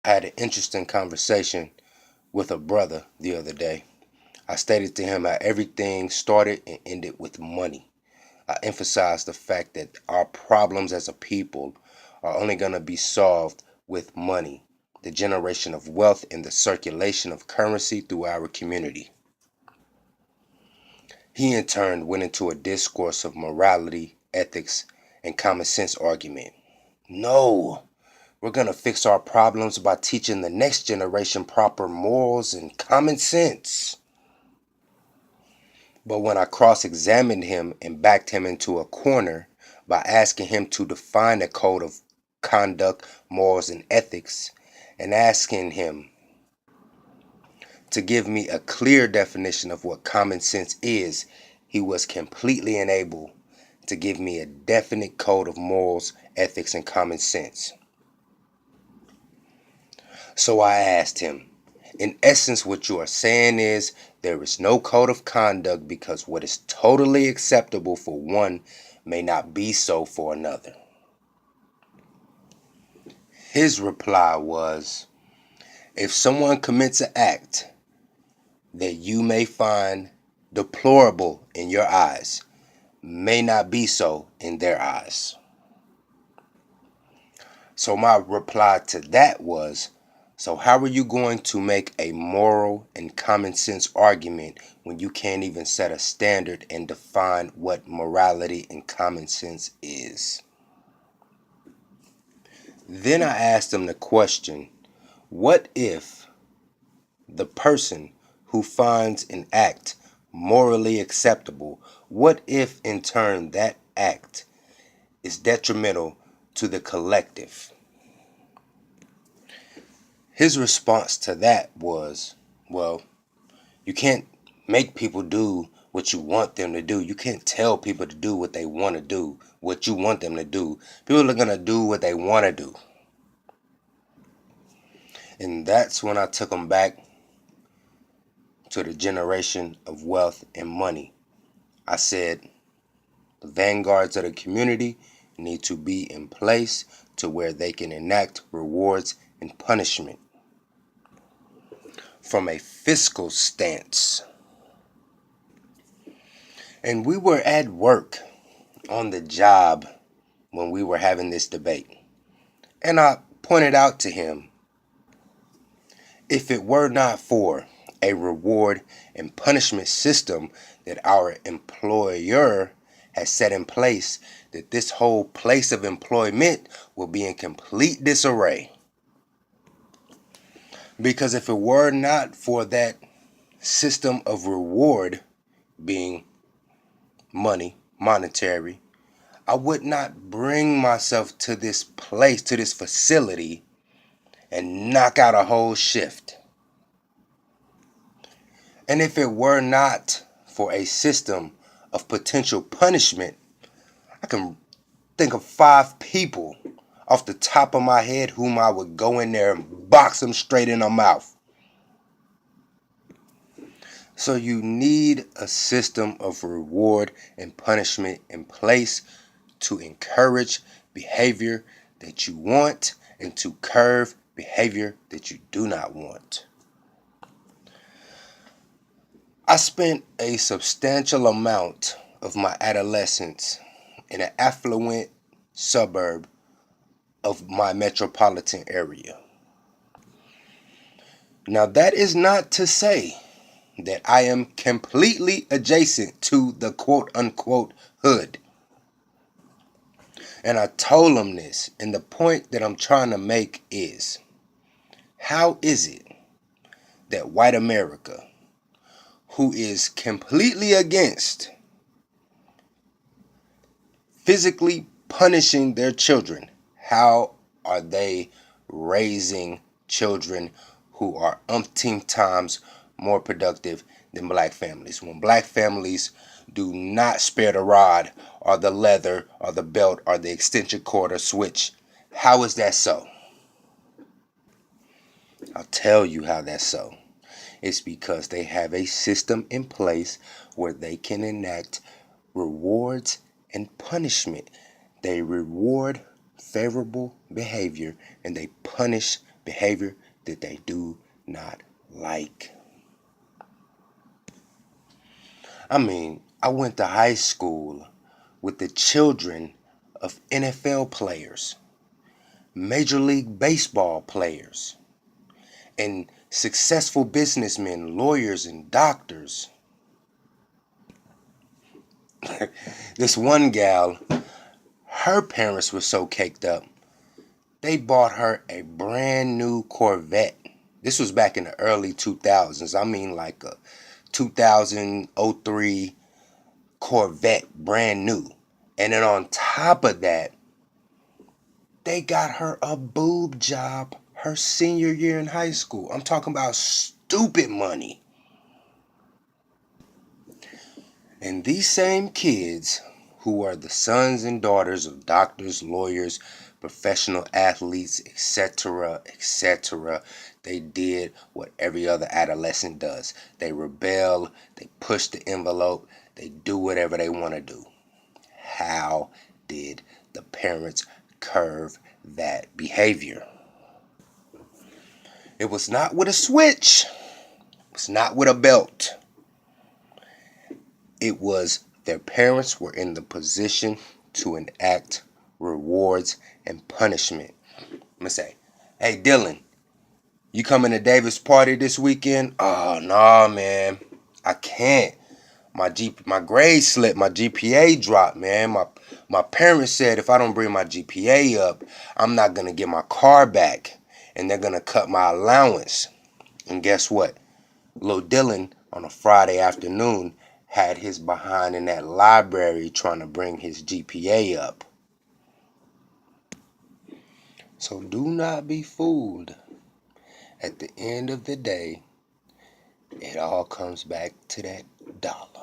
I had an interesting conversation with a brother the other day. I stated to him how everything started and ended with money. I emphasized the fact that our problems as a people are only going to be solved with money, the generation of wealth, and the circulation of currency through our community. He in turn went into a discourse of morality, ethics, and common sense argument. No, we're going to fix our problems by teaching the next generation proper morals and common sense. But when I cross examined him and backed him into a corner by asking him to define a code of conduct, morals, and ethics, and asking him to give me a clear definition of what common sense is, he was completely unable to give me a definite code of morals, ethics, and common sense. So I asked him, in essence, what you are saying is there is no code of conduct because what is totally acceptable for one may not be so for another. His reply was, if someone commits an act that you may find deplorable in your eyes, may not be so in their eyes. So my reply to that was, so how are you going to make a moral and common sense argument when you can't even set a standard and define what morality and common sense is? Then I asked him the question, what if the person who finds an act morally acceptable, what if in turn that act is detrimental to the collective? His response to that was, well, you can't make people do what you want them to do. You can't tell people to do what they want to do, what you want them to do. People are going to do what they want to do. And that's when I took him back to the generation of wealth and money. I said, the vanguards of the community need to be in place to where they can enact rewards and punishment. From a fiscal stance. And we were at work on the job when we were having this debate. And I pointed out to him, if it were not for a reward and punishment system that our employer has set in place, that this whole place of employment will be in complete disarray. Because if it were not for that system of reward being money, monetary, I would not bring myself to this place, to this facility, and knock out a whole shift. And if it were not for a system of potential punishment, I can think of 5 people off the top of my head whom I would go in there and box them straight in the mouth. So you need a system of reward and punishment in place to encourage behavior that you want and to curb behavior that you do not want. I spent a substantial amount of my adolescence in an affluent suburb of my metropolitan area. Now, that is not to say that I am completely adjacent to the quote unquote hood. And I told him this, and the point that I'm trying to make is, how is it that white America, who is completely against physically punishing their children, how are they raising children who are umpteen times more productive than black families? When black families do not spare the rod or the leather or the belt or the extension cord or switch, how is that so? I'll tell you how that's so. It's because they have a system in place where they can enact rewards and punishment. They reward favorable behavior and they punish behavior that they do not like. I mean, I went to high school with the children of NFL players, Major League Baseball players, and successful businessmen, lawyers, and doctors. This one gal, her parents were so caked up, they bought her a brand new Corvette. This was back in the early 2000s. I mean, like a 2003 Corvette, brand new. And then on top of that, they got her a boob job her senior year in high school. I'm talking about stupid money. And these same kids, who are the sons and daughters of doctors, lawyers, professional athletes, etc., etc., they did what every other adolescent does. They rebel, they push the envelope, they do whatever they want to do. How did the parents curve that behavior? It was not with a switch. It was not with a belt. It was their parents were in the position to enact rewards and punishment. I'm gonna say, hey Dylan, you coming to Davis' party this weekend? Oh no, man, I can't. My grade slipped, my GPA dropped, man. My parents said if I don't bring my GPA up, I'm not gonna get my car back, and they're gonna cut my allowance. And guess what? Lil Dylan on a Friday afternoon had his behind in that library trying to bring his GPA up. So do not be fooled. At the end of the day, it all comes back to that dollar.